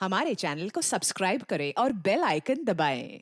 हमारे चैनल को सब्सक्राइब करें और बेल आइकन दबाएं।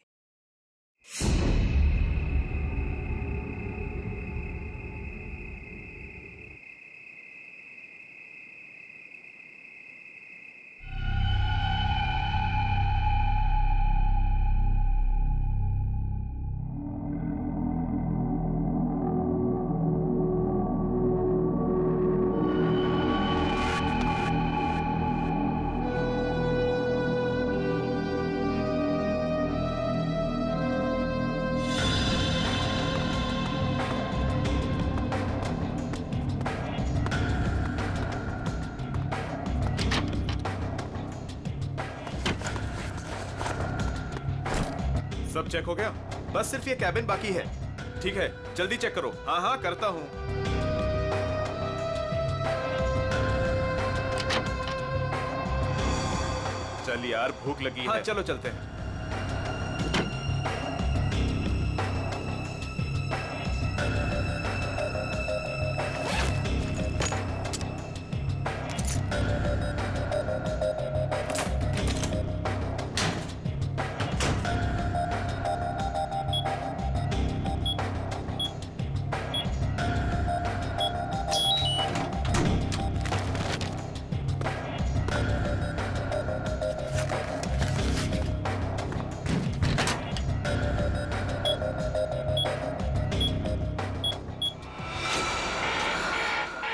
सब चेक हो गया? बस सिर्फ ये कैबिन बाकी है। ठीक है, जल्दी चेक करो। हाँ हाँ करता हूँ। चल यार, भूख लगी है। हाँ चलो चलते हैं।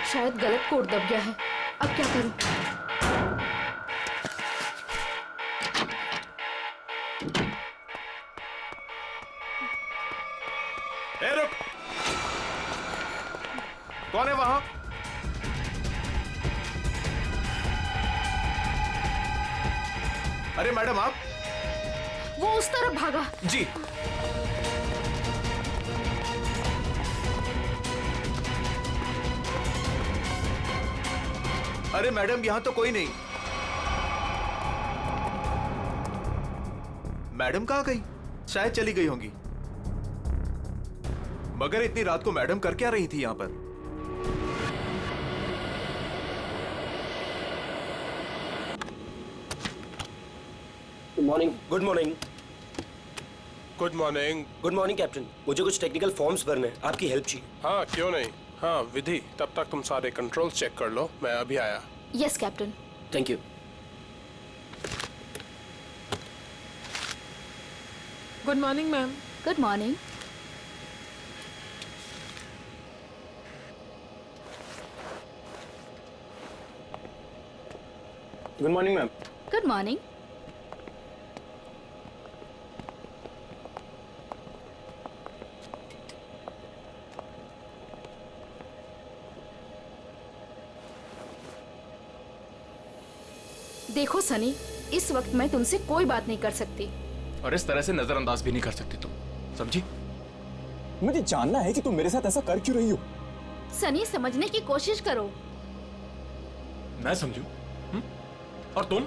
शायद गलत कोड दब गया है। अब क्या करूं? ए रुक! कौन है वहां? अरे मैडम आप? वो उस तरफ भागा। जी। अरे मैडम यहां तो कोई नहीं। मैडम कहां गई? शायद चली गई होंगी। मगर इतनी रात को मैडम कर क्या रही थी यहां पर? Good morning. Good morning. Good morning. Good morning captain, मुझे कुछ टेक्निकल फॉर्म्स भरने हैं, आपकी हेल्प चाहिए। हाँ क्यों नहीं। हाँ विधि, तब तक तुम सारे कंट्रोल्स चेक कर लो, मैं अभी आया। Yes captain. Thank you. Good morning ma'am. Good morning. Good morning ma'am. Good morning. देखो सनी, इस वक्त मैं तुमसे कोई बात नहीं कर सकती। और इस तरह से नजरअंदाज भी नहीं कर सकती तुम, समझी? मुझे जानना है कि तुम मेरे साथ ऐसा कर क्यों रही हो। सनी, समझने की कोशिश करो। मैं समझू? और तुम?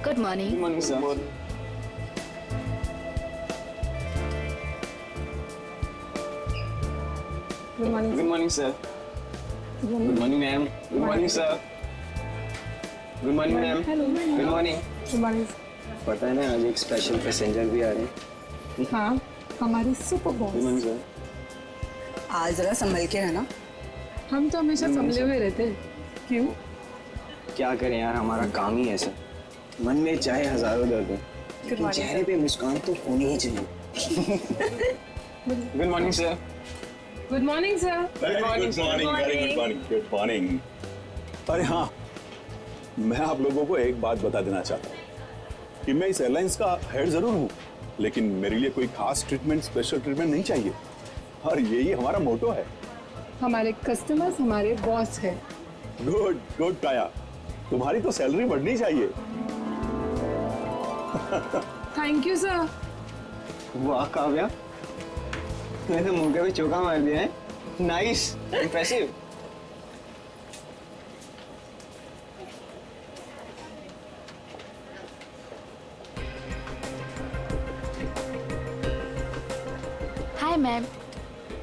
Good morning. Good morning sir. Good morning. Good morning sir. Good morning ma'am. Good morning sir. Good morning ma'am. Good morning. Good morning. पता है ना, आज एक स्पेशल पैसेंजर भी आ रहे हैं। हाँ, हमारी super good boss. Morning sir. आज जरा संभल के रहना। हम तो हमेशा संभले हुए रहते हैं। क्यों? क्या करें यार, हमारा काम ही ऐसा। मन में चाहे हजारों दर्द हो, लेकिन चेहरे पे मुस्कान तो होनी ही चाहिए। Good morning sir. Good morning sir. Good morning. Good morning. अरे हाँ, मैं आप लोगों को एक बात बता देना चाहता हूँ कि मैं इस एयरलाइंस का हेड जरूर हूँ, लेकिन मेरे लिए कोई खास ट्रीटमेंट, स्पेशल ट्रीटमेंट नहीं चाहिए। और यही हमारा मोटो है। हमारे कस्टमर्स हमारे बॉस है। गुड गुड काया, तुम्हारी तो सैलरी बढ़नी चाहिए। Thank you sir. वाह काव्या, तूने तो मुंह पे चौका मार दिया है। Nice, impressive. Hi ma'am.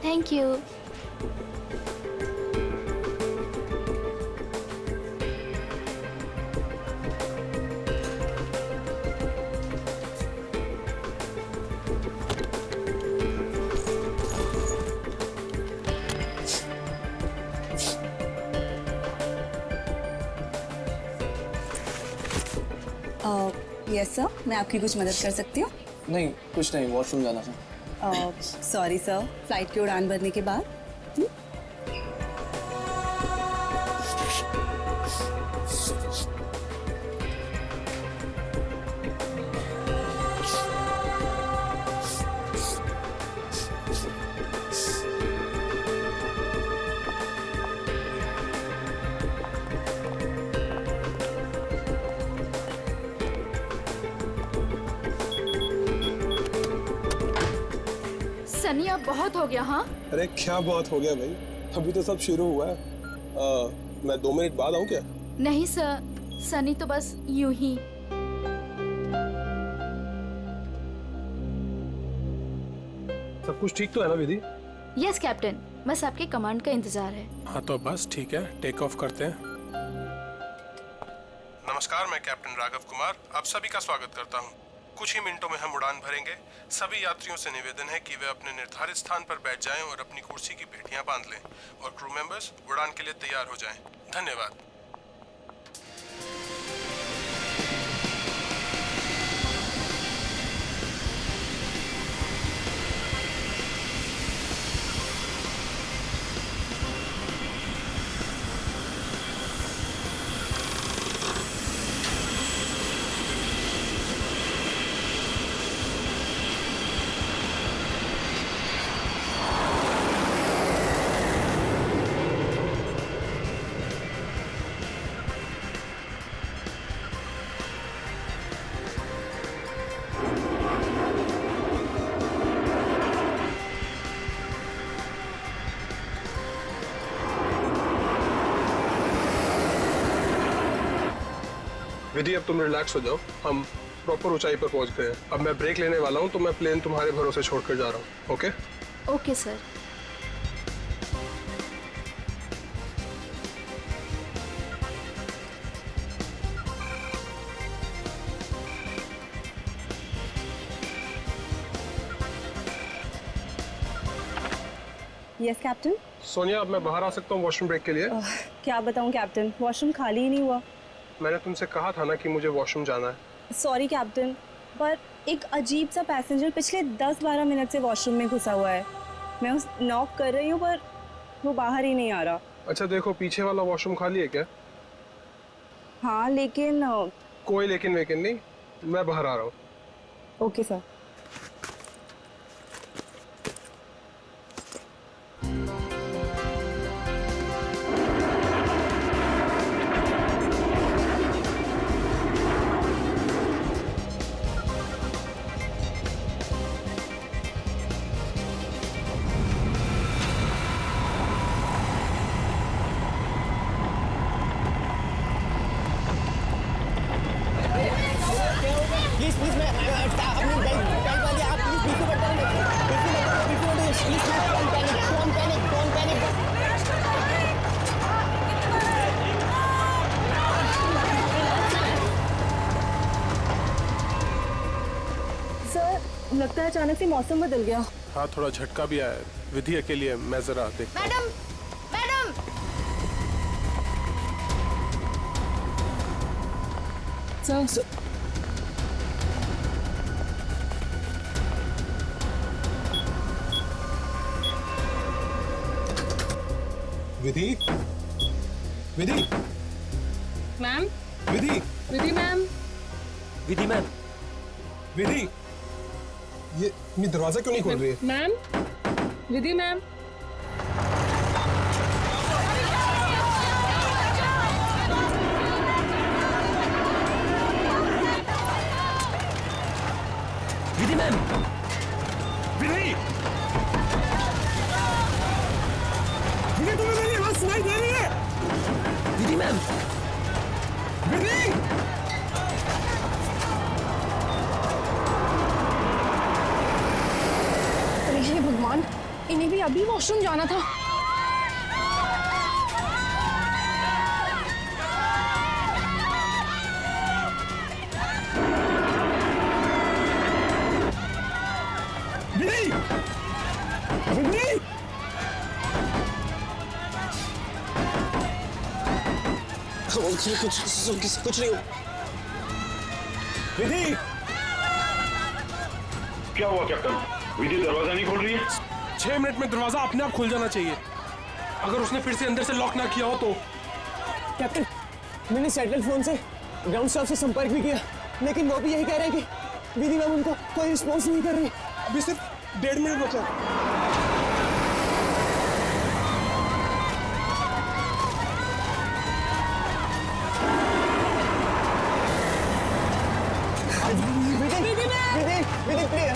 Thank you. Yes sir, मैं आपकी कुछ मदद कर सकती हूँ? नहीं, कुछ नहीं, वॉशरूम जाना था। सॉरी सर, फ्लाइट की उड़ान भरने के बाद। सनी अब बहुत हो गया। हाँ, अरे क्या बहुत हो गया भाई, अभी तो सब शुरू हुआ है। मैं 2 मिनट बाद आऊँ क्या? नहीं सर, सनी तो बस यूं ही। सब कुछ ठीक तो है ना विधि? यस कैप्टन, बस आपके कमांड का इंतजार है। हाँ तो बस ठीक है, टेक ऑफ करते हैं। नमस्कार, मैं कैप्टन राघव कुमार आप सभी का स्वागत करता हूँ। कुछ ही मिनटों में हम उड़ान भरेंगे। सभी यात्रियों से निवेदन है कि वे अपने निर्धारित स्थान पर बैठ जाएं और अपनी कुर्सी की पेटियां बांध लें और क्रू मेंबर्स उड़ान के लिए तैयार हो जाएं। धन्यवाद। विधि अब तुम रिलैक्स हो जाओ, हम प्रॉपर ऊंचाई पर पहुंच गए हैं। अब मैं ब्रेक लेने वाला हूं तो मैं प्लेन तुम्हारे भरोसे छोड़कर जा रहा हूं। Okay? Okay sir. Yes captain. Sonia, अब मैं बाहर आ सकता हूँ वॉशरूम ब्रेक के लिए? क्या बताऊँ कैप्टन, वॉशरूम खाली ही नहीं हुआ। मैंने तुमसे कहा था ना कि मुझे वॉशरूम जाना है। सॉरी कैप्टन, पर एक अजीब सा पैसेंजर पिछले 10-12 मिनट से वॉशरूम में घुसा हुआ है। मैं उस नॉक कर रही हूँ पर वो बाहर ही नहीं आ रहा। अच्छा देखो, पीछे वाला वॉशरूम खाली है क्या? हाँ लेकिन कोई लेकिन वेकिन नहीं, मैं बाहर आ रहा हूँ। Okay sir. प्लीज प्लीज मैं अपनी बेल्ट वाली आप प्लीज बिल्कुल मत डोंट पैनिक। सर लगता है अचानक से मौसम बदल गया। हाँ थोड़ा झटका भी आया है। विधि अकेली है, मैं जरा देखता हूँ। Madam, madam. सर विधि, विधि, मैम, विधि, विधि मैम, विधि मैम, विधि, ये दरवाजा क्यों नहीं खोल रही है? Ma'am, Vidhi ma'am. Vidhi ma'am, विधि, विधि तुम्हें मेरी आवाज सुनाई दे रही है? विधि मैम, विधि, अरे हे भगवान, इन्हें भी अभी वॉशरूम जाना था। विधि, विधि, कुछ नहीं। विधि, क्या हुआ कैप्टन? विधि दरवाजा नहीं खोल रही है? 6 मिनट में दरवाजा अपने आप खुल जाना चाहिए। अगर उसने फिर से अंदर से लॉक ना किया हो तो। कैप्टन, मैंने सैटेलाइट फोन से ग्राउंड स्टाफ से संपर्क भी किया, लेकिन वो भी यही कह रहे हैं कि विधि मैम उनको कोई रिस्पॉन्स नहीं कर रही। अभी सिर्फ 1.5 मिनट बचा।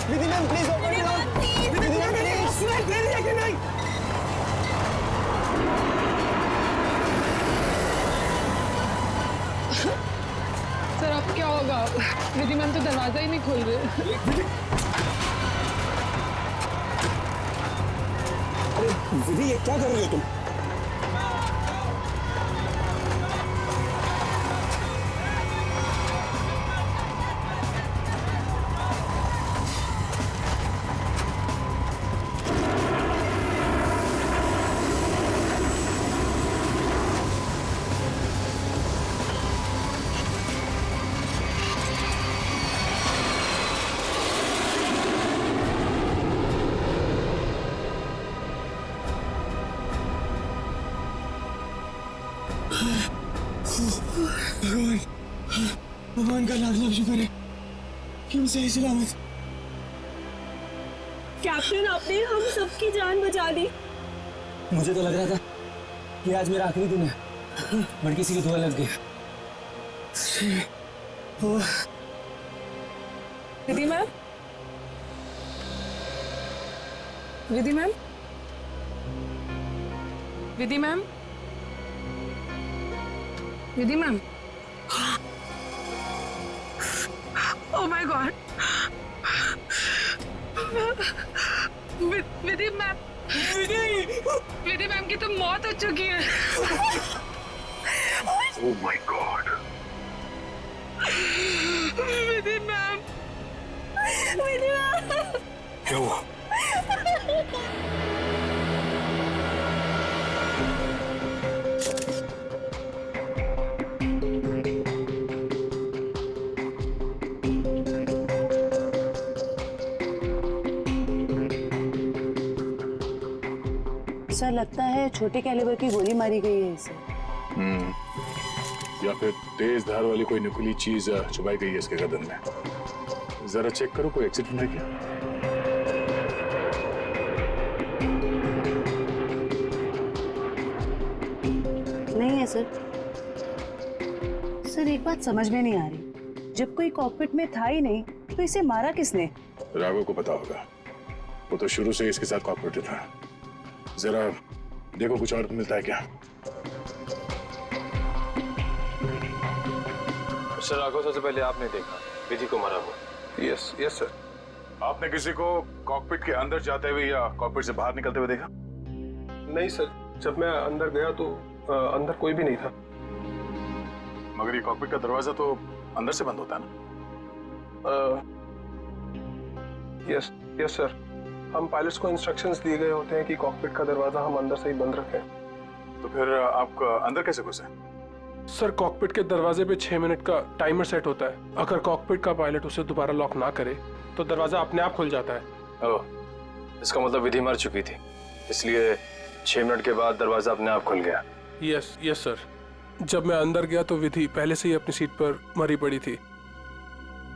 Vidhi ma'am please open it up. Vidhi ma'am please नहीं। सर अब क्या होगा? विधि मैम तो दरवाजा ही नहीं खोल रहे। अरे विधि, ये क्या कर रही हो तुम? भगवान का लाख लाख शुक्र है कि हम सही सलामत। कैप्टन, आपने हम सबकी जान बचा दी। मुझे तो लग रहा था कि आज मेरा आखिरी दिन है, पर किसी की दुआ लग गई। Vidhi ma'am, Vidhi ma'am, Vidhi ma'am, Vidhi ma'am. Oh my God, Vidhi ma'am, Vidhi ma'am की तो मौत हो चुकी है। Oh my God. Vidhi ma'am, Vidhi ma'am. क्या हुआ? सर, लगता है छोटे कैलिबर की गोली मारी गई है इसे। या फिर तेज धार वाली कोई नुकीली चीज चुभाई गई है इसके गर्दन में। जरा चेक करो, कोई एक्सीडेंट है क्या? नहीं है सर। सर, एक बात समझ में नहीं आ रही, जब कोई कॉकपिट में था ही नहीं तो इसे मारा किसने? राघव को पता होगा, वो तो शुरू से ही इसके साथ कॉपरेटिव था। जरा देखो कुछ और मिलता है क्या? सर, राघव सबसे पहले आपने देखा विधि को मारा हुआ। Yes yes sir. आपने किसी को कॉकपिट के अंदर जाते हुए या कॉकपिट से बाहर निकलते हुए देखा? नहीं सर, जब मैं अंदर गया तो अंदर कोई भी नहीं था। मगर ये कॉकपिट का दरवाजा तो अंदर से बंद होता है ना? Yes yes sir. हम पायलट्स को इंस्ट्रक्शंस दिए गए होते हैं कि कॉकपिट का दरवाजा हम अंदर से ही बंद रखें। तो फिर आप अंदर कैसे घुसे? सर, कॉकपिट के दरवाजे पे 6 मिनट का टाइमर सेट होता है। अगर कॉकपिट का पायलट उसे दोबारा लॉक ना करे तो दरवाजा अपने आप खुल जाता है। ओह, इसका मतलब विधि मर चुकी थी, इसलिए 6 मिनट के बाद दरवाजा अपने आप खुल गया। Yes yes sir. जब मैं अंदर गया तो विधि पहले से ही अपनी सीट पर मरी पड़ी थी।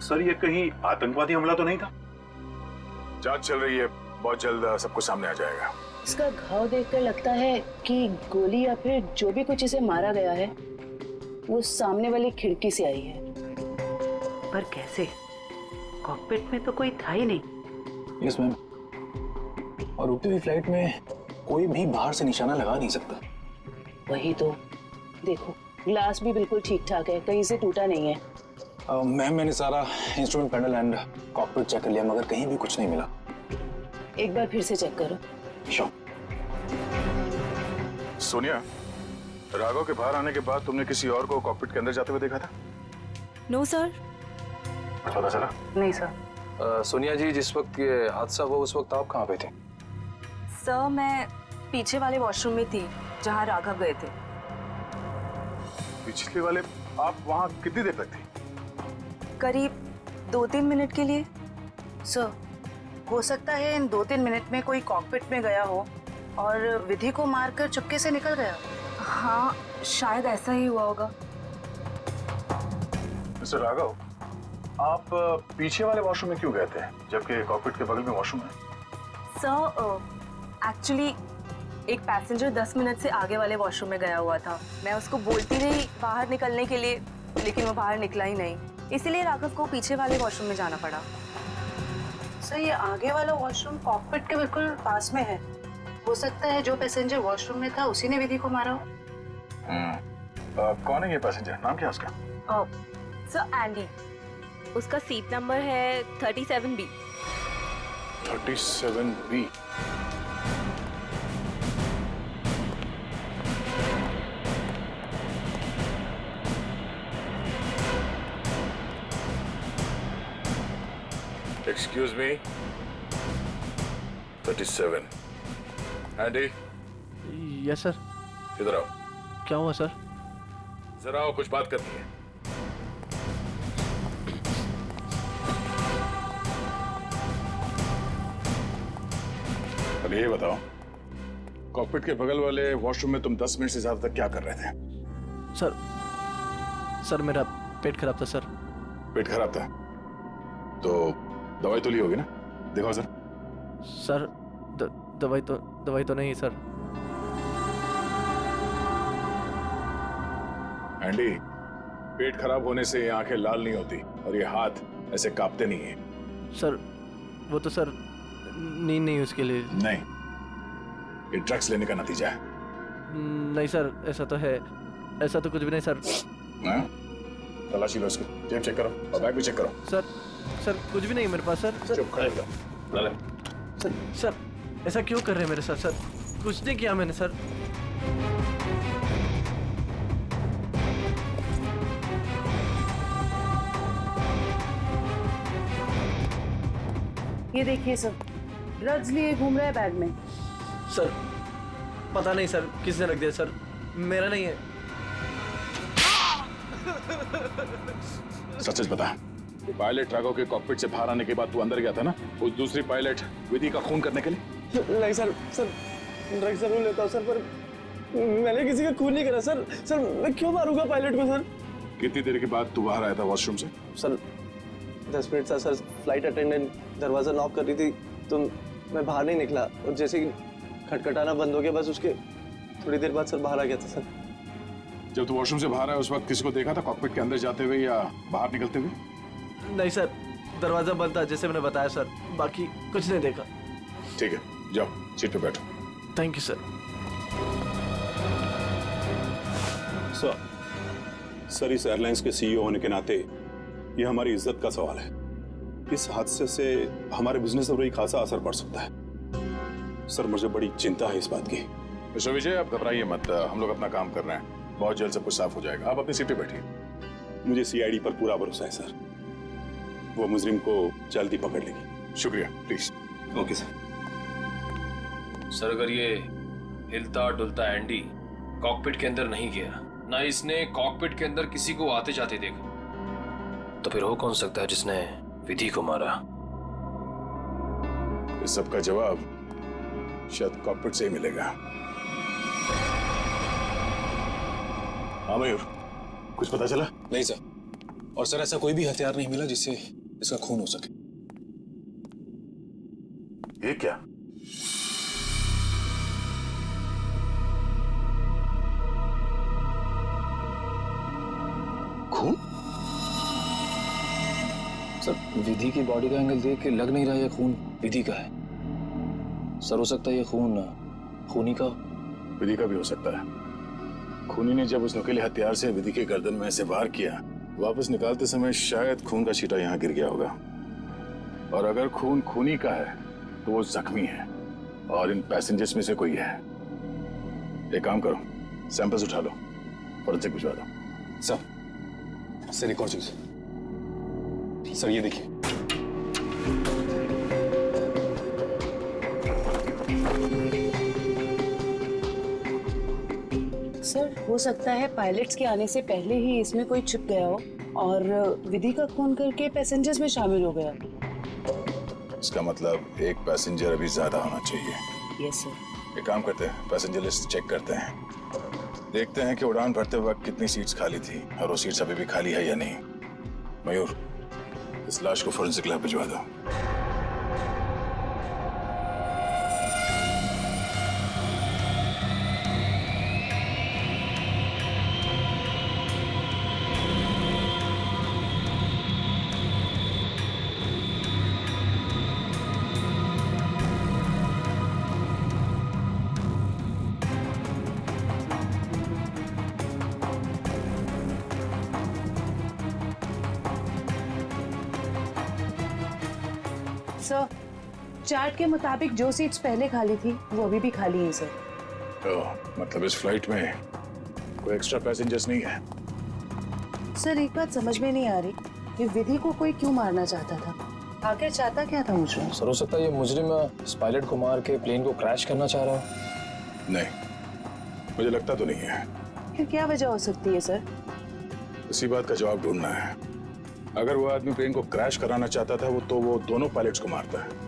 सर, ये कहीं आतंकवादी हमला तो नहीं था? जांच चल रही है, बहुत जल्द सब कुछ सामने आ जाएगा। इसका घाव देखकर लगता है कि गोली या फिर जो भी कुछ इसे मारा गया है वो सामने वाली खिड़की से आई है। पर कैसे? कॉकपिट में तो कोई था ही नहीं। यस मैम, और उड़ती हुई फ्लाइट में कोई भी बाहर से निशाना लगा नहीं सकता। वही तो, देखो ग्लास भी बिल्कुल ठीक ठाक है, कहीं से टूटा नहीं है। मैम, मैंने सारा instrument panel and cockpit check कर लिया, मगर कहीं भी कुछ नहीं मिला। एक बार फिर से चेक करो। श्योर। सोनिया, राघव के बाहर आने के बाद तुमने किसी और को कॉकपिट के अंदर जाते हुए देखा था? No sir. पता चला? नहीं सर। सोनिया जी, जिस वक्त ये हादसा हुआ उस वक्त आप कहाँ पे थे? सर, मैं पीछे वाले वॉशरूम में थी जहाँ राघव गए थे। पिछले वाले? आप वहाँ कितनी देर तक थी? करीब 2-3 मिनट के लिए। सर, हो सकता है इन 2-3 मिनट में कोई कॉकपिट में गया हो और विधि को मारकर चुपके से निकल गया। हाँ, शायद ऐसा ही हुआ होगा। मिस्टर राघव, आप पीछे वाले वॉशरूम में क्यों गए थे जबकि कॉकपिट के बगल में वॉशरूम है? सर, एक्चुअली एक पैसेंजर 10 मिनट से आगे वाले वॉशरूम में गया हुआ था। मैं उसको बोलती रही बाहर निकलने के लिए, लेकिन वो बाहर निकला ही नहीं, इसीलिए राघव को पीछे वाले वॉशरूम में जाना पड़ा। सर, ये आगे वाला वॉशरूम कॉकपिट के बिल्कुल पास में है। हो सकता है जो पैसेंजर वॉशरूम में था उसी ने विधि को मारा हो। कौन है ये पैसेंजर? नाम क्या है उसका? Sir, Andy. उसका सीट नंबर है 37B। 37B। Excuse me. 37. Andy, yes sir. इधर आओ। क्या हुआ सर? जरा आओ, कुछ बात करनी है। अब ये बताओ, कॉकपिट के बगल वाले वॉशरूम में तुम 10 मिनट से ज्यादा तक क्या कर रहे थे? सर मेरा पेट खराब था सर। पेट खराब था तो दवाई तो ली होगी ना? देखो सर। सर दवाई तो नहीं सर। एंडी, पेट खराब होने से ये आंखें लाल नहीं होती और ये हाथ ऐसे कांपते नहीं है। सर वो तो सर नींद नहीं उसके लिए। नहीं, ये ड्रग्स लेने का नतीजा है। नहीं सर, ऐसा तो है। ऐसा तो कुछ भी नहीं सर। हाँ? तलाशी लो इसको, जेब चेक करो और बैग भी चेक करो। सर कुछ भी नहीं मेरे पास सर। चुप खड़े रहो। सर ऐसा क्यों कर रहे हैं मेरे साथ? सर कुछ नहीं किया मैंने सर। ये देखिए सर, ड्रग्स लिए घूम रहा है बैग में। सर पता नहीं सर किसने रख दिया सर, मेरा नहीं है। सच बता, पायलट राघव के कॉकपिट से बाहर आने के बाद तू अंदर गया था ना उस दूसरी पायलट विधि का खून करने के लिए? नहीं सर, ड्रग्स जरूर लेता हूँ सर, पर मैंने किसी का खून नहीं करा सर। सर मैं क्यों मारूंगा पायलट को सर? कितनी देर के बाद तू बाहर आया था वॉशरूम से? सर 10 मिनट था सर। फ्लाइट अटेंडेंट दरवाजा नॉक कर रही थी तो मैं बाहर नहीं निकला और जैसे ही खटखटाना बंद हो गया बस उसके थोड़ी देर बाद सर बाहर आ गया था सर। जब तू वॉशरूम से बाहर आया उस वक्त किसी को देखा था कॉकपिट के अंदर जाते हुए या बाहर निकलते हुए? नहीं सर, दरवाजा बंद था जैसे मैंने बताया सर, बाकी कुछ नहीं देखा। ठीक है, जाओ सीट पे बैठो। Thank you sir. सर इस एयरलाइंस के सीईओ होने के नाते ये हमारी इज्जत का सवाल है। इस हादसे से हमारे बिजनेस पर भी खासा असर पड़ सकता है। सर मुझे बड़ी चिंता है इस बात की। मिस्टर विजय, आप घबराइए मत, हम लोग अपना काम कर रहे हैं। बहुत जल्द सब कुछ साफ हो जाएगा, आप अपनी सीट पे बैठिए। मुझे सीआईडी पर पूरा भरोसा है सर, वो मुजरिम को जल्दी पकड़ लेगी। शुक्रिया, प्लीज। Okay sir. सर अगर ये हिलता डुलता एंडी कॉकपिट के अंदर नहीं गया, ना इसने कॉकपिट के अंदर किसी को आते जाते देखा, तो फिर हो कौन सकता है जिसने विधि को मारा? इस सब का जवाब शायद कॉकपिट से ही मिलेगा। हाँ मयूर, कुछ पता चला? नहीं सर, और सर ऐसा कोई भी हथियार नहीं मिला जिससे इसका खून हो सके। ये क्या? खून? सर विधि की बॉडी का एंगल देख के लग नहीं रहा ये खून विधि का है। सर हो सकता है ये खून खूनी का। विधि का भी हो सकता है। खूनी ने जब उस नुकीले हथियार से विधि के गर्दन में ऐसे वार किया, वापस निकालते समय शायद खून का छींटा यहाँ गिर गया होगा। और अगर खून खूनी का है तो वो जख्मी है और इन पैसेंजर्स में से कोई है। एक काम करो, सैंपल्स उठा लो, फोरेंसिक भिजवा दो। सर एक और चीज सर, ये देखिए। सर हो सकता है पायलट्स के आने से पहले ही इसमें कोई छुप गया हो और विधि का खून करके पैसेंजर्स में शामिल हो गया। इसका मतलब एक पैसेंजर अभी ज्यादा होना चाहिए। Yes sir. एक काम करते हैं, पैसेंजर लिस्ट चेक करते हैं, देखते हैं कि उड़ान भरते वक्त कितनी सीट्स खाली थी और वो सीट्स अभी भी खाली है या नहीं। मयूर, इस लाश को फोरेंसिक लैब भिजवा दो। सर, चार्ट के मुताबिक जो सीट्स पहले खाली थी वो अभी भी खाली है सर। मतलब इस फ्लाइट में कोई एक्स्ट्रा पैसेंजर्स नहीं है? सर एक बात समझ में नहीं आ रही कि विधि को कोई क्यों मारना चाहता था, आखिर चाहता क्या था मुझे? सर हो सकता है ये मुजरिम इस पायलट को मार के प्लेन को क्रैश करना चाह रहा है। नहीं, मुझे लगता तो नहीं है। फिर क्या वजह हो सकती है सर? इसी बात का जवाब ढूंढना है। अगर वो आदमी प्लेन को क्रैश कराना चाहता था वो दोनों पायलट्स को मारता है।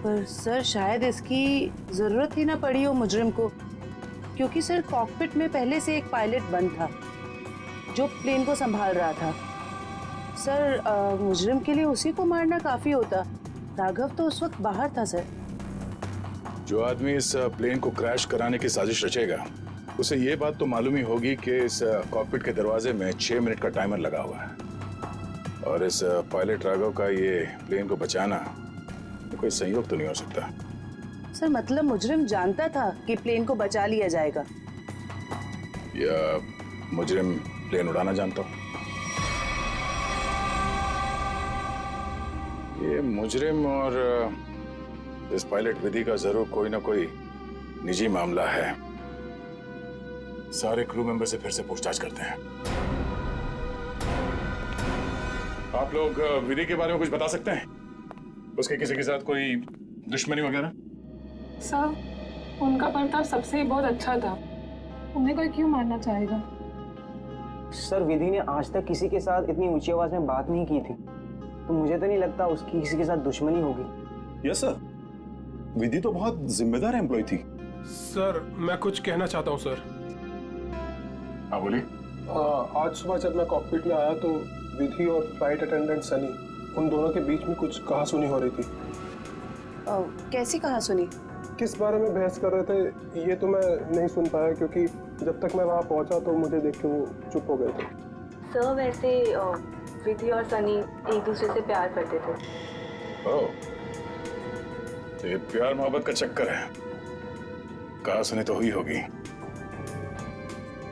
पर सर शायद इसकी जरूरत ही ना पड़ी हो मुजरिम को, क्योंकि सर कॉकपिट में पहले से एक पायलट बंद था जो प्लेन को संभाल रहा था। सर मुजरिम के लिए उसी को मारना काफी होता। राघव तो उस वक्त बाहर था सर। जो आदमी इस प्लेन को क्रैश कराने की साजिश रचेगा उसे ये बात तो मालूम ही होगी कि इस कॉकपिट के दरवाजे में 6 मिनट का टाइमर लगा हुआ है और इस पायलट राघव का ये प्लेन को बचाना कोई संयोग तो नहीं हो सकता। सर मतलब मुजरिम जानता था कि प्लेन को बचा लिया जाएगा, या मुजरिम प्लेन उड़ाना जानता हो? ये मुजरिम और इस पायलट विधि का जरूर कोई ना कोई निजी मामला है। सारे क्रू मेंबर से फिर से पूछताछ करते हैं। आप लोग विधि के बारे में कुछ बता सकते हैं? उसके किसी के साथ कोई दुश्मनी वगैरह? सर उनका बर्ताव सबसे बहुत अच्छा था, उन्हें कोई क्यों मारना चाहेगा? सर विधि ने आज तक किसी के साथ इतनी ऊंची आवाज में बात नहीं की थी, तो मुझे तो नहीं लगता उसकी किसी के साथ दुश्मनी होगी। यस सर, विधि तो बहुत जिम्मेदार एम्प्लॉय थी। सर मैं कुछ कहना चाहता हूँ सर। हाँ बोलिए। आज सुबह जब मैं कॉकपिट में आया तो विधि और फ्लाइट अटेंडेंट सनी, उन दोनों के बीच में कुछ कहासुनी हो रही थी। कैसी कहासुनी? किस बारे में बहस कर रहे थे ये तो मैं नहीं सुन पाया, क्योंकि जब तक मैं वहाँ पहुँचा तो मुझे देख के वो चुप हो गए थे। सर वैसे विधि और सनी एक दूसरे से प्यार करते थे। ओह, तो ये प्यार मोहब्बत का चक्कर है। कहासुनी तो हुई होगी।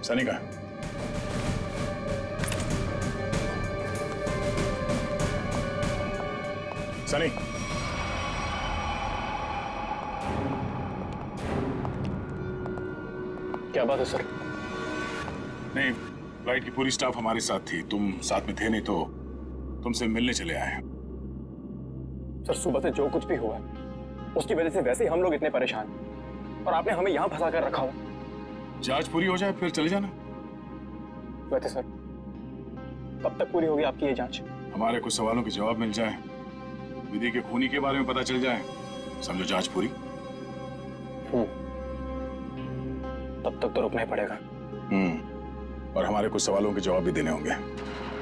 सनी का सनी, क्या बात है सर? नहीं, फ्लाइट की पूरी स्टाफ हमारे साथ थी, तुम साथ में थे नहीं तो तुमसे मिलने चले आए। सर सुबह से जो कुछ भी हुआ उसकी वजह से वैसे ही हम लोग इतने परेशान, और आपने हमें यहाँ फंसा कर रखा हो। जांच पूरी हो जाए फिर चले जाना। वैसे सर कब तक पूरी होगी आपकी ये जांच? हमारे कुछ सवालों के जवाब मिल जाए, विधि के खूनी के बारे में पता चल जाए, समझो जांच पूरी। तब तक तो रुकना ही पड़ेगा। और हमारे कुछ सवालों के जवाब भी देने होंगे।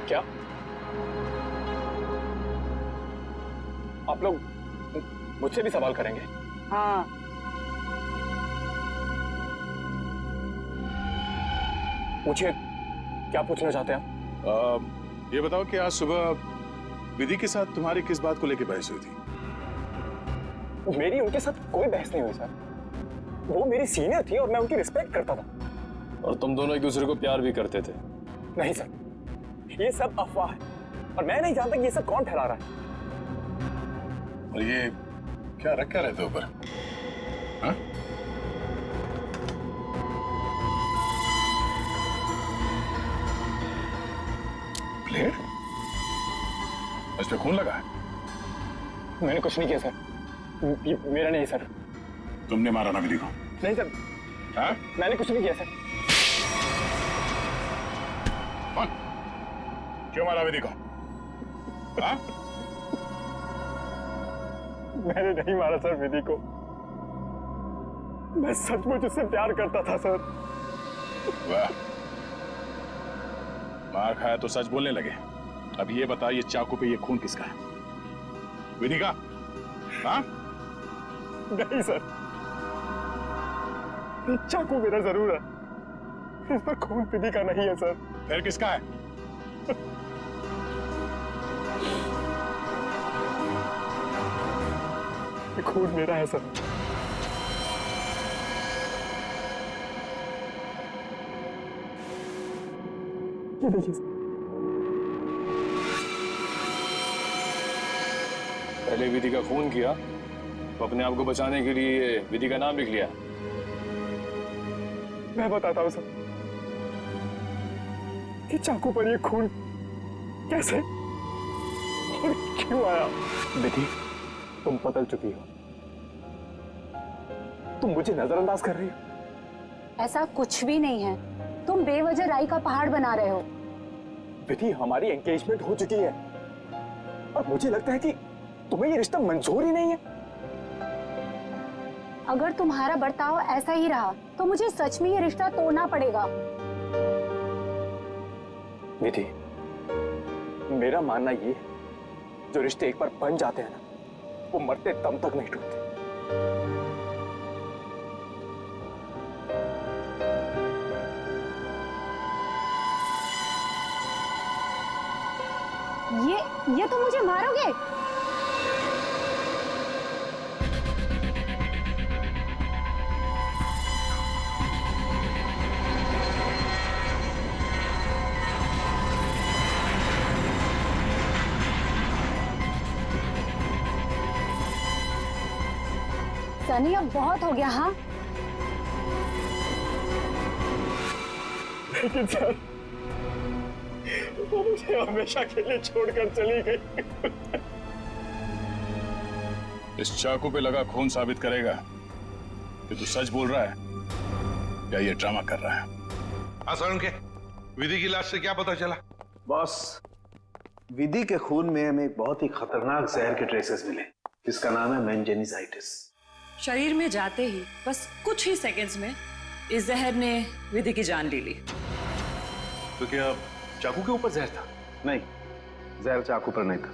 क्या आप लोग मुझसे भी सवाल करेंगे? हाँ। पूछिए, क्या पूछना चाहते हैं आप? ये बताओ कि आज सुबह विधि के साथ तुम्हारी किस बात को लेकर बहस हुई थी? मेरी उनके साथ कोई बहस नहीं हुई सर। वो मेरी सीनियर थी और मैं उनकी रिस्पेक्ट करता था। और तुम दोनों एक दूसरे को प्यार भी करते थे? नहीं सर, ये सब अफवाह है और मैं नहीं जानता कि ये सब कौन फैला रहा है। और ये क्या रख क्या रहते ऊपर? हाँ? प्लेट? इस पे खून लगा है? मैंने कुछ नहीं किया सर। ये मेरा नहीं सर। तुमने मारा ना विधि को? नहीं सर। हाँ? मैंने कुछ नहीं किया सर। कौन? क्यों मारा विधि को? हाँ? मैंने नहीं मारा सर विधि को। मैं सचमुच उससे प्यार करता था सर। वाह, मार खाया तो सच बोलने लगे। अब ये बता, ये चाकू पे ये खून किसका है? विधि का? हाँ? नहीं सर, ये चाकू मेरा जरूर है, इस पर खून विधि का नहीं है सर। फिर किसका है? ये खून मेरा है सर। ये देखिए सर। पहले विधि का खून किया तो अपने आप को बचाने के लिए विधि का नाम लिख लिया। मैं बताता हूँ सर कि चाकू पर ये खून कैसे और क्यों आया। विधि, तुम बदल चुकी हो, तुम मुझे नजरअंदाज कर रही हो। ऐसा कुछ भी नहीं है, तुम बेवजह राई का पहाड़ बना रहे हो। विधि, हमारी एंगेजमेंट हो चुकी है और मुझे लगता है कि तुम्हें ये रिश्ता मंजूर ही नहीं है। अगर तुम्हारा बर्ताव ऐसा ही रहा तो मुझे सच में ये रिश्ता तोड़ना पड़ेगा। विधि, मेरा मानना ये है, जो रिश्ते एक बार बन जाते हैं ना, वो मरते दम तक नहीं टूटते। ये तो मुझे मारोगे? सनी, अब बहुत हो गया। हाँ, लेकिन सर, वो मुझे हमेशा के लिए छोड़कर चली गई। इस चाकू पे लगा खून साबित करेगा कि तू सच बोल रहा है या ये ड्रामा कर रहा है। आसान के विधि की लाश से क्या पता चला? बॉस, विधि के खून में हमें एक बहुत ही खतरनाक जहर के ट्रेसेस मिले, जिसका नाम है मेंजेनिसाइटिस। शरीर में जाते ही बस कुछ ही सेकंड्स में इस जहर ने विधि की जान ले ली। तो क्या चाकू के ऊपर जहर था? नहीं, जहर चाकू पर नहीं था।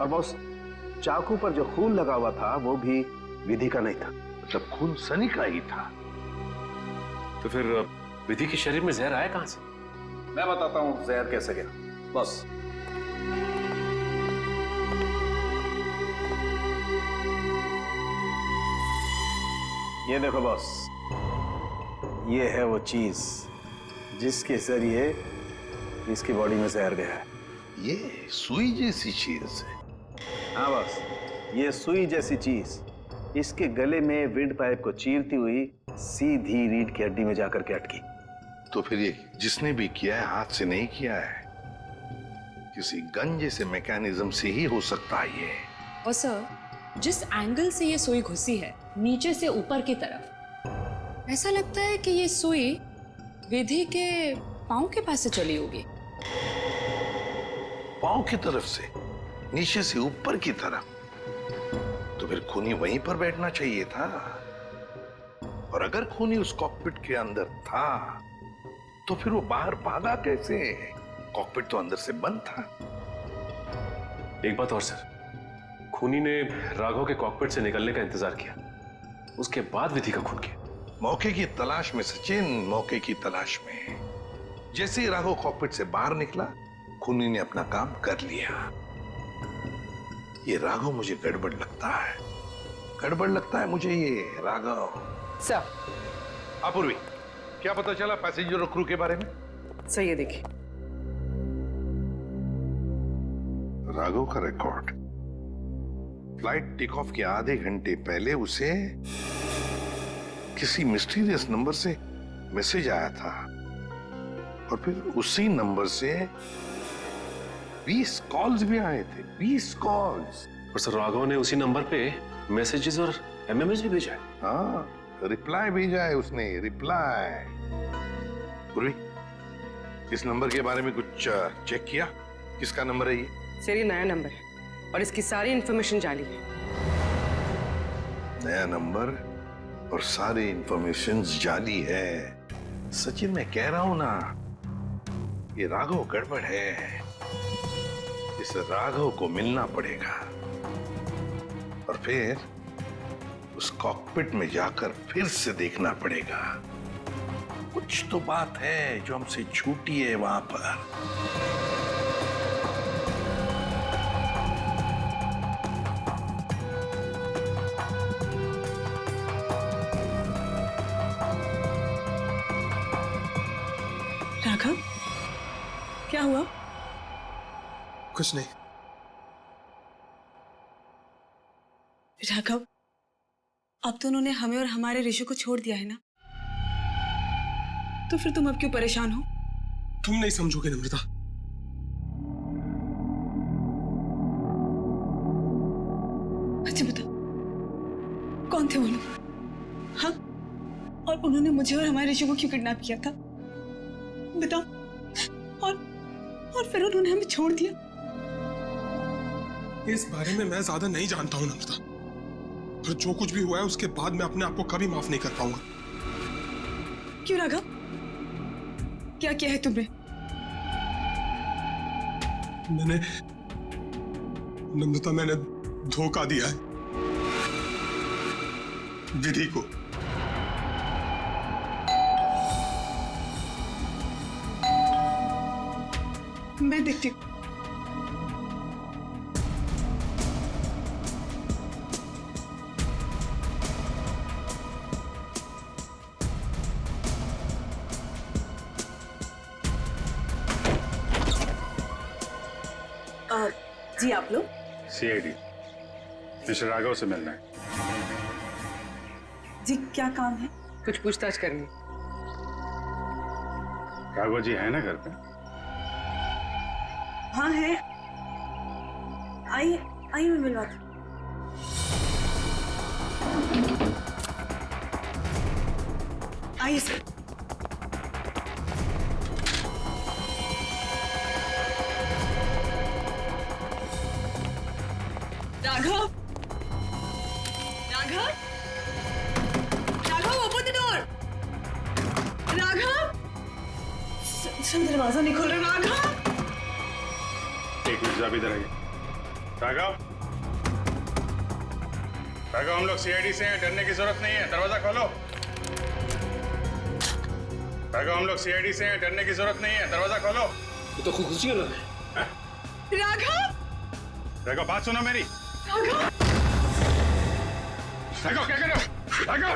और बॉस, चाकू पर जो खून लगा हुआ था वो भी विधि का नहीं था। जब खून सनी का ही था, तो फिर विधि के शरीर में जहर आया कहां से? मैं बताता हूं जहर कैसे गया। बॉस, ये देखो बॉस, ये है वो चीज जिसके जरिए इसकी बॉडी में जहर गया है। ये सुई जैसी चीज है? हाँ बॉस, ये सुई जैसी चीज इसके गले में विंड पाइप को चीरती हुई सीधी रीढ़ की हड्डी में जाकर के अटकी। तो फिर ये जिसने भी किया है हाथ से नहीं किया है, किसी गन जैसे मैकेनिज्म से ही हो सकता है ये। और सर, जिस एंगल से ये सुई घुसी है, नीचे से ऊपर की तरफ, ऐसा लगता है कि ये सुई विधि के पांव के पास से चली होगी। पांव की तरफ से? नीचे से ऊपर की तरफ? तो फिर खूनी वहीं पर बैठना चाहिए था। और अगर खूनी उस कॉकपिट के अंदर था, तो फिर वो बाहर भागा कैसे? कॉकपिट तो अंदर से बंद था। एक बात और सर, खूनी ने राघव के कॉकपिट से निकलने का इंतजार किया, उसके बाद विधि का खून किया। मौके की तलाश में सचिन, मौके की तलाश में। जैसे ही राघव कॉकपिट से बाहर निकला, खूनी ने अपना काम कर लिया। ये राघव मुझे गड़बड़ लगता है, गड़बड़ लगता है मुझे ये राघव। सर, अपूर्वी, क्या पता चला पैसेंजर और क्रू के बारे में? सर ये देखिए, राघव का रिकॉर्ड। फ्लाइट टेक ऑफ के आधे घंटे पहले उसे किसी मिस्टीरियस नंबर से मैसेज आया था, और फिर उसी नंबर से 20 कॉल्स भी आए थे। 20 कॉल्स। और सर, राघव ने उसी नंबर पे मैसेजेस और एमएमएस भी भेजा है। हाँ, रिप्लाई भेजा है उसने, रिप्लाई। पूर्वी, इस नंबर के बारे में कुछ चेक किया? किसका नंबर है ये? सर ये नया नंबर है और इसकी सारी इंफॉर्मेशन जाली है। नया नंबर और सारी इंफॉर्मेशन जाली है। सचिन, मैं कह रहा हूं ना, ये राघव गड़बड़ है। इस राघव को मिलना पड़ेगा और फिर उस कॉकपिट में जाकर फिर से देखना पड़ेगा। कुछ तो बात है जो हमसे छूटी है वहां पर। राघव, क्या हुआ? कुछ नहीं। राघव, अब तो उन्होंने हमें और हमारे ऋषि को छोड़ दिया है ना, तो फिर तुम अब क्यों परेशान हो? तुम नहीं समझोगे नम्रता। अच्छा बता, कौन थे वो लोग? हाँ, और उन्होंने मुझे और हमारे ऋषि को क्यों किडनैप किया था? बताओ। और फिर उन्होंने हमें छोड़ दिया। इस बारे में मैं ज्यादा नहीं जानता हूं नम्रता, और जो कुछ भी हुआ है उसके बाद मैं अपने आप को कभी माफ नहीं कर पाऊंगा। क्यों राघव, क्या किया है तुमने? मैंने नम्रता, मैंने धोखा दिया है विधि को। मैं देखती हूँ। जी आप लोग? सीआईडी मिस्टर राघव से मिलना है। जी क्या काम है? कुछ पूछताछ करनी। राघव जी है ना घर पे? हाँ है। आइए आइए, मैं मिलवाती हूँ। आइए sir. Raghav, Raghav, Raghav, open the door. Raghav, sir दरवाजा नहीं खोल रहा। राघव, एक मिनट, आप इधर आइए। राघव, राघव, हम लोग सीआईडी से हैं, डरने की जरूरत नहीं है, दरवाजा खोलो। राघव, हम लोग सीआईडी से हैं, डरने की जरूरत नहीं है, दरवाजा खोलो। ये तो खुदकुशी कर रहा है। राघव, राघव, बात सुनो मेरी। राघव, राघव, क्या कर रहे हो? राघव,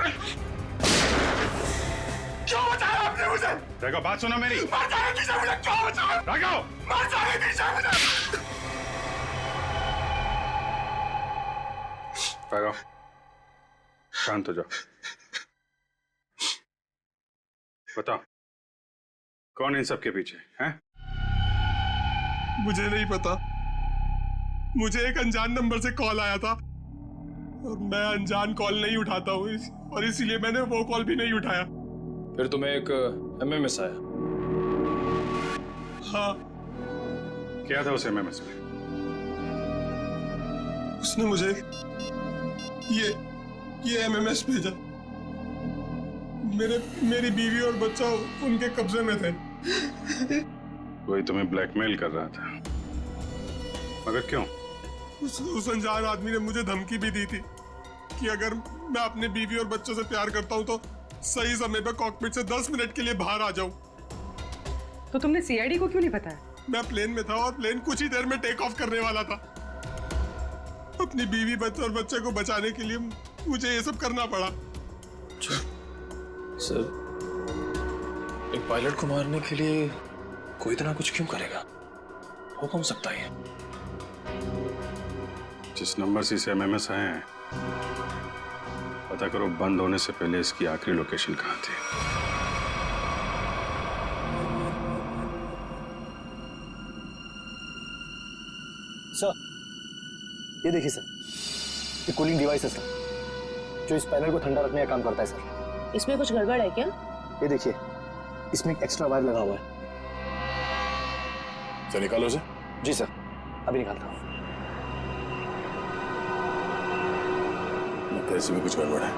क्यों बचाया आपने मुझे? राघव, बात सुनो मेरी। मर जाने दीजिए मुझे, क्यों बचाया? राघव, मर जाने दीजिए मुझे। राघव, शांत हो जाओ। बताओ, कौन इन सब के पीछे है? मुझे नहीं पता। मुझे एक अनजान नंबर से कॉल आया था और मैं अनजान कॉल नहीं उठाता हूँ, और इसीलिए मैंने वो कॉल भी नहीं उठाया। फिर तुम्हें एक एमएमएस आया? हाँ। क्या था उस एमएमएस में? उसने मुझे ये एमएमएस भेजा। मेरी बीवी और बच्चा उनके कब्जे में थे। कोई तुम्हें ब्लैकमेल कर रहा था, मगर क्यों? उस अनजान आदमी ने मुझे धमकी भी दी थी कि अगर मैं अपने बीवी और बच्चों से प्यार करता हूं तो सही समय पर कॉकपिट से 10 मिनट के लिए बाहर आ जाऊं। तो तुमने सीआईडी को क्यों नहीं बताया? मैं प्लेन में था और प्लेन कुछ ही देर में टेक ऑफ करने वाला था। अपनी बीवी, बच्चे और बच्चे को बचाने के लिए मुझे ये सब करना पड़ा। सर, एक पायलट को मारने के लिए कोई इतना कुछ क्यों करेगा? हो कौन सकता है? जिस नंबर से इसे एमएमएस आए हैं, पता करो बंद होने से पहले इसकी आखिरी लोकेशन कहाँ थी। सर, ये देखिए सर, ये कूलिंग डिवाइस है सर, जो इस पैनल को ठंडा रखने का काम करता है सर। इसमें कुछ गड़बड़ है क्या? ये देखिए, इसमें एक एक्स्ट्रा वायर लगा हुआ है। सर निकालो उसे। जी सर, अभी निकालता हूँ। लगता है इसमें कुछ गड़बड़ है।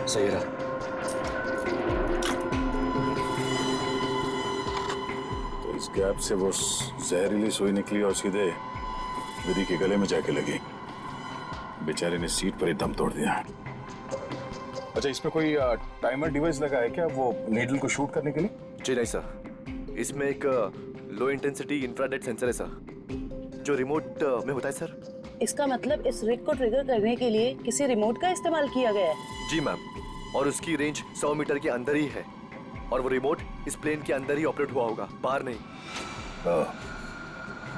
सही रहा। तो इस गैप से वो जहरीली सुई निकली और सीधे विधि के गले में जाके लगी। बेचारे ने सीट पर ही दम तोड़ दिया। अच्छा, इसमें कोई टाइमर डिवाइस लगा है क्या वो नीडल को शूट करने के लिए? जी नहीं सर, इसमें एक लो इंटेंसिटी इंफ्रारेड सेंसर है सर, जो रिमोट में होता है सर। इसका मतलब इस रिग को ट्रिगर करने के लिए किसी रिमोट का इस्तेमाल किया गया है? जी मैम, और उसकी रेंज 100 मीटर के अंदर ही है, और वो रिमोट इस प्लेन के अंदर ही ऑपरेट हुआ होगा, बाहर नहीं।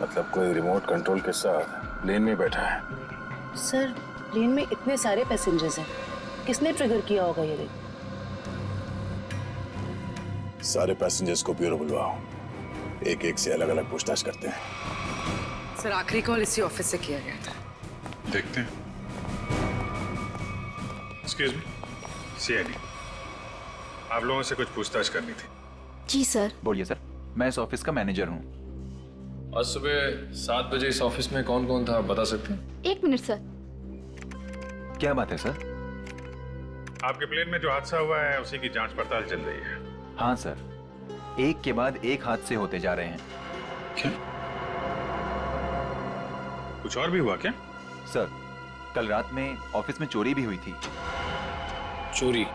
मतलब कोई रिमोट कंट्रोल के साथ प्लेन में बैठा है। सर, प्लेन में इतने सारे पैसेंजर्स हैं, किसने ट्रिगर किया होगा ये रिग? सारे पैसेंजर्स को ब्यूरो बुलवाओ, एक एक से अलग अलग पूछताछ करते हैं। सर, आखिरी कॉल इसी ऑफिस से किया गया था। देखते हैं। एक्सक्यूज मी, सीआईडी, आप लोगों से कुछ पूछताछ करनी थी। जी सर। बोलिए सर। मैं इस ऑफिस का मैनेजर हूँ। आज सुबह 7 बजे इस ऑफिस में कौन कौन था, आप बता सकते हैं? 1 मिनट सर। क्या बात है सर? आपके प्लेन में जो हादसा हुआ है उसी की जांच पड़ताल चल रही है। हाँ सर, एक के बाद एक हादसे होते जा रहे हैं। क्या? कुछ और भी हुआ क्या? सर, कल रात में ऑफिस में चोरी भी हुई थी। चोरी?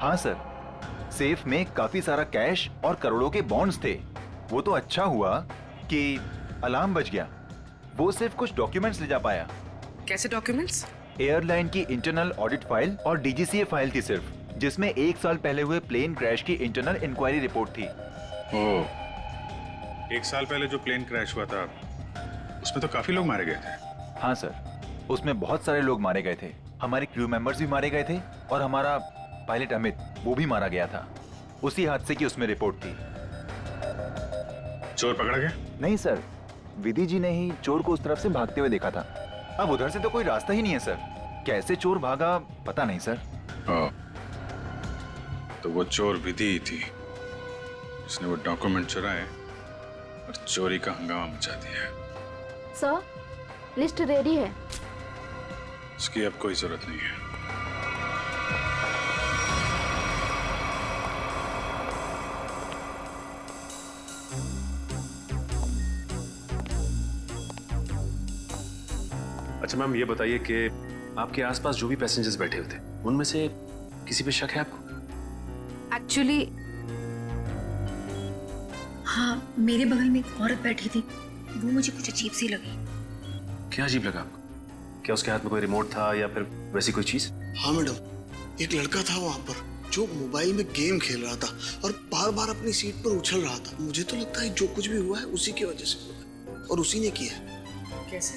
हाँ सर, सेफ में काफी सारा कैश और करोड़ों के बॉन्ड्स थे। वो तो अच्छा हुआ कि अलार्म बज गया, वो सिर्फ कुछ डॉक्यूमेंट्स ले जा पाया। कैसे डॉक्यूमेंट्स? एयरलाइन की इंटरनल ऑडिट फाइल और डीजीसीए फाइल थी सिर्फ, जिसमें 1 साल पहले हुए प्लेन क्रैश की इंटरनल इंक्वायरी रिपोर्ट थी। ओह, 1 साल पहले जो प्लेन क्रैश हुआ था उसमें तो काफी लोग मारे गए थे। हाँ सर, उसमें बहुत सारे लोग मारे गए थे। हमारे क्रू मेंबर्स भी मारे गए थे और हमारा पायलट अमित, वो भी मारा गया था। उसी हादसे की उसमें रिपोर्ट थी। चोर पकड़ा गया? नहीं सर, विधि जी ने ही चोर को उस तरफ से भागते हुए देखा था। अब उधर से तो कोई रास्ता ही नहीं है सर, कैसे चोर भागा पता नहीं सर। तो वो चोर विधि ही थी जिसने वो डॉक्यूमेंट चुराए और चोरी का हंगामा मचा दिया। सर, लिस्ट रेडी है। उसकी अब कोई जरूरत नहीं है। अच्छा मैम, ये बताइए कि आपके आसपास जो भी पैसेंजर्स बैठे हुए थे उनमें से किसी पे शक है आपको? एक्चुअली हाँ, मेरे बगल में एक औरत बैठी थी, वो मुझे कुछ अजीब सी लगी। क्या अजीब लगा आपको? क्या उसके हाथ में कोई रिमोट था या फिर वैसी कोई चीज? हाँ मैडम, एक लड़का था वहाँ पर जो मोबाइल में गेम खेल रहा था और बार बार अपनी सीट पर उछल रहा था। मुझे तो लगता है जो कुछ भी हुआ है उसी की वजह से हुआ है और उसी ने किया। कैसे?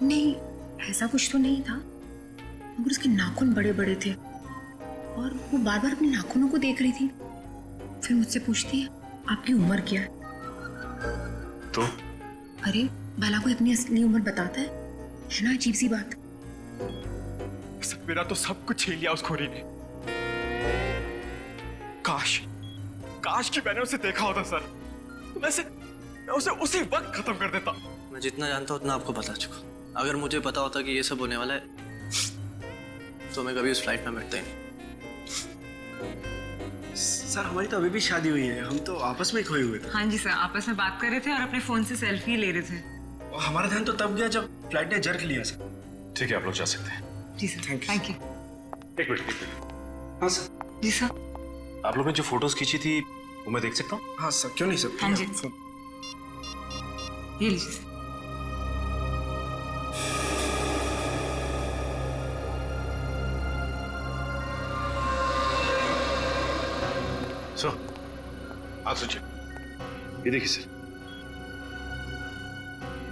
नहीं, ऐसा कुछ तो नहीं था, मगर उसके नाखून बड़े बड़े थे और वो बार बार अपने नाखूनों को देख रही थी। फिर मुझसे पूछती है, आपकी उम्र क्या है? तो? अरे भला कोई अपनी असली उम्र बताता है ना? अजीब सी बात। मेरा तो सब कुछ छीन लिया उस खोरी ने। काश कि मैंने उसे देखा होता सर, तो मैं उसे उसी वक्त खत्म कर देता। मैं जितना जानता हूँ उतना आपको बता चुका। अगर मुझे पता होता कि ये सब होने वाला है तो मैं कभी उस फ्लाइट में बैठता ही नहीं। सर, हमारी तो अभी भी शादी हुई है, हम तो आपस में खोए हुए थे। हाँ जी सर, आपस में बात कर रहे थे और अपने फोन से सेल्फी ले रहे थे। और हमारा ध्यान तो तब गया जब फ्लाइट ने जर्क लिया सर। ठीक है, आप लोग जा सकते हैं। जी सर, थैंक यू। एक मिनट। हाँ सर। जी सर। आप लोगों ने जो फोटोज खींची थी वो मैं देख सकता हूँ? हाँ सर, क्यों नहीं सर। हाँ जी, ये लीजिए। आप सोचिए, ये देखिए सर,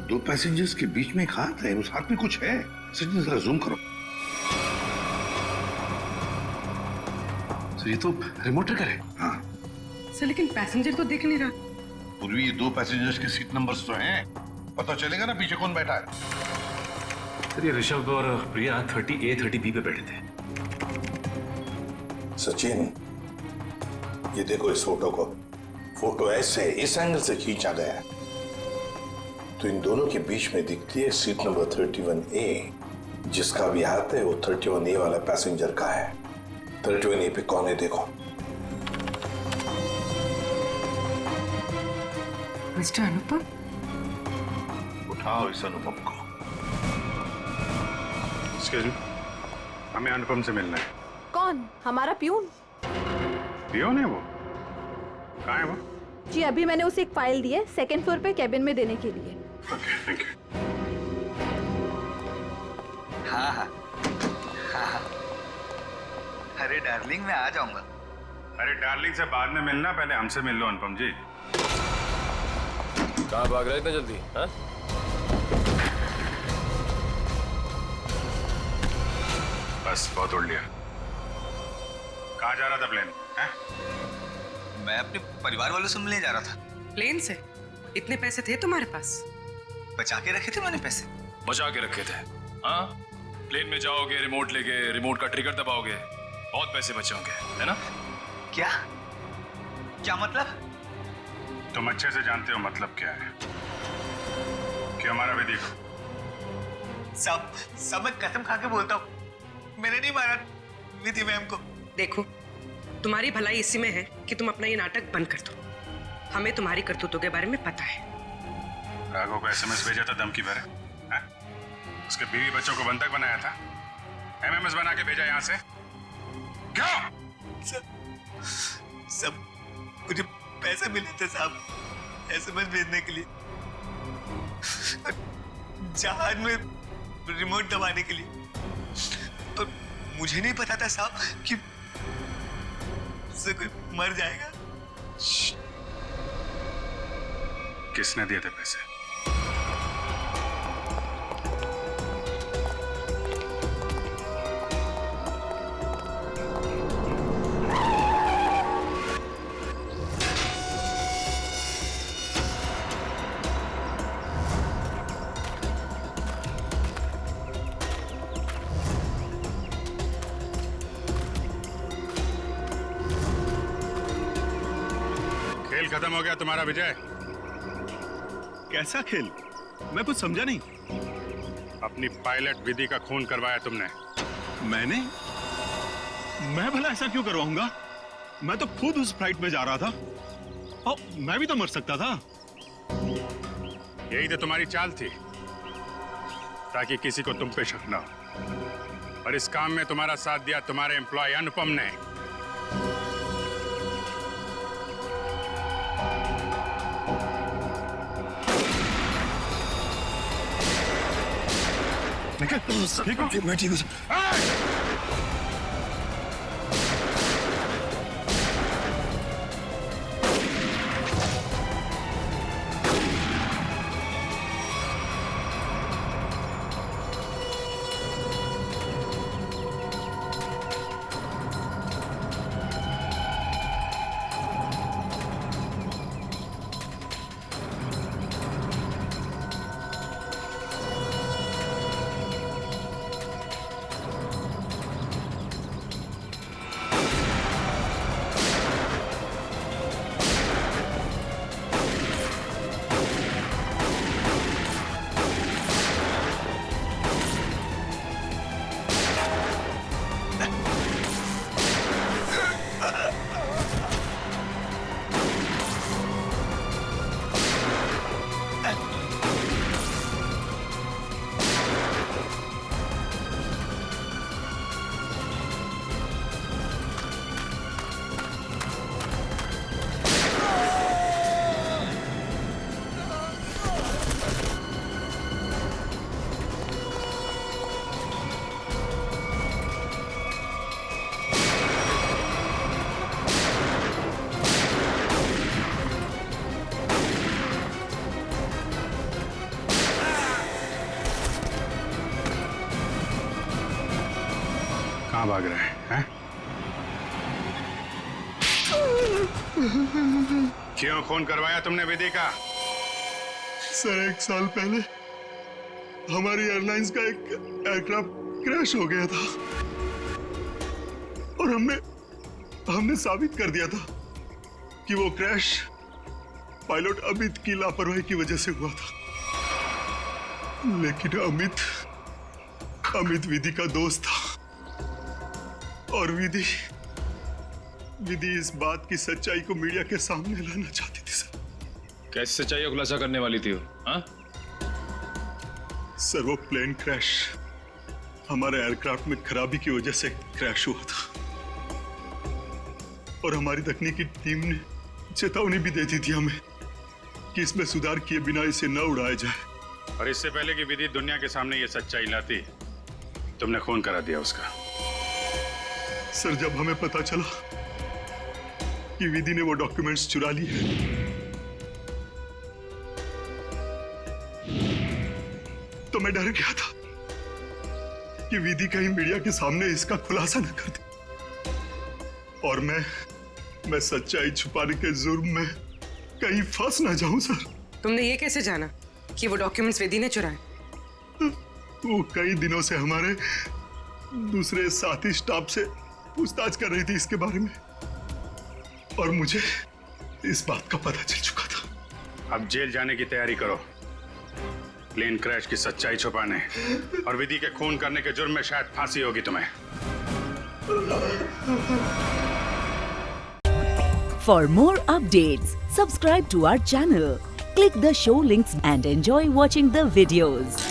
2 पैसेंजर्स के बीच में एक हाथ है, उस हाथ में कुछ है। सचिन जरा जूम करो। सर, ये तो रिमोट ट्रिगर है। हाँ सर, लेकिन पैसेंजर तो दिख नहीं रहा। पूर्वी 2 पैसेंजर्स के सीट नंबर्स तो हैं, पता चलेगा ना पीछे कौन बैठा है। सर, ये ऋषभ और प्रिया 30A 30B पे बैठे थे। सचिन, ये देखो इस फोटो को। फोटो ऐसे इस एंगल से खींचा गया है तो इन दोनों के बीच में दिखती है सीट नंबर 31A। जिसका भी हाथ है वो 31A वाला पैसेंजर का है। 31A पे कौन है देखो। मिस्टर अनुपम, उठाओ इस अनुपम को। एक्सक्यूज मी, हमें अनुपम से मिलना है। कौन? हमारा प्यून? पियोन है वो? कहाँ है वो? जी अभी मैंने उसे एक फाइल दी है 2nd फ्लोर पे कैबिन में देने के लिए। Okay, thank you. हाँ हाँ हाँ। अरे डार्लिंग, मैं आ जाऊंगा। अरे डार्लिंग से बाद में मिलना, पहले हमसे मिल लो अनुपम जी। कहाँ भाग रहे इतना जल्दी? हाँ? बस बहुत उड़ लिया। कहाँ जा रहा था प्लेन? मैं अपने परिवार वालों से मिलने जा रहा था। प्लेन से? इतने पैसे थे तुम्हारे पास? बचा के रखे थे मैंने पैसे। बचा के रखे थे? हाँ, प्लेन में जाओगे, रिमोट लेके, रिमोट का ट्रिगर दबाओगे, बहुत पैसे बचे होंगे, है ना? क्या क्या मतलब? तुम अच्छे से जानते हो मतलब क्या है। क्यों मारा विधि को? सब मैं कसम खा के बोलता हूँ, मैंने नहीं मारा विधि मैम को। देखो, तुम्हारी भलाई इसी में है कि तुम अपना ये नाटक बंद कर दो। हमें तुम्हारी करतूतों के बारे में पता है। राघव को SMS भेजा था धमकी भरे, उसके बीवी बच्चों को बंधक बनाया था, MMS बना के भेजा यहाँ से। क्यों? सब मुझे पैसे मिले थे साहब SMS भेजने के लिए, जहाज में रिमोट दबाने के लिए। और मुझे नहीं पता था साहब कि उससे कोई मर जाएगा। किसने दिए थे पैसे? खेल खत्म हो गया तुम्हारा विजय। कैसा खेल? मैं कुछ समझा नहीं। अपनी पायलट विधि का खून करवाया तुमने। मैंने? मैं भला ऐसा क्यों करवाऊंगा? मैं तो खुद उस फ्लाइट में जा रहा था और मैं भी तो मर सकता था। यही तो तुम्हारी चाल थी, ताकि किसी को तुम पे शक ना हो। और इस काम में तुम्हारा साथ दिया तुम्हारे एम्प्लॉय अनुपम ने। ठीक हो? मैं ठीक हूँ सर। कहाँ भाग रहे हैं? क्यों खून करवाया तुमने विधि का? सर 1 साल पहले हमारी एयरलाइंस का एक एयरक्राफ्ट क्रैश हो गया था और हमने साबित कर दिया था कि वो क्रैश पायलट अमित की लापरवाही की वजह से हुआ था। लेकिन अमित विधि का दोस्त था और विधि इस बात की सच्चाई को मीडिया के सामने लाना चाहती थी सर। कैसे सच्चाई का खुलासा करने वाली थी वो? हाँ? सर वो प्लेन क्रैश हमारे एयरक्राफ्ट में खराबी की वजह से क्रैश हुआ था और हमारी तकनीकी टीम ने चेतावनी भी दे दी थी हमें कि इसमें सुधार किए बिना इसे न उड़ाया जाए। और इससे पहले कि विधि दुनिया के सामने ये सच्चाई लाती, तुमने खून करा दिया उसका। सर जब हमें पता चला कि विधि ने वो डॉक्यूमेंट्स चुरा लिए तो मैं डर गया था कि विधि कहीं मीडिया के सामने इसका खुलासा न कर दे और मैं सच्चाई छुपाने के जुर्म में कहीं फंस ना जाऊं सर। तुमने ये कैसे जाना कि वो डॉक्यूमेंट्स विधि ने चुराए? वो कई दिनों से हमारे दूसरे साथी स्टाफ से पूछताछ कर रही थी इसके बारे में और मुझे इस बात का पता चल चुका था। अब जेल जाने की तैयारी करो, प्लेन क्रैश की सच्चाई छुपाने और विधि के खून करने के जुर्म में शायद फांसी होगी तुम्हें। For more updates, subscribe to our channel, click the show links and enjoy watching the videos.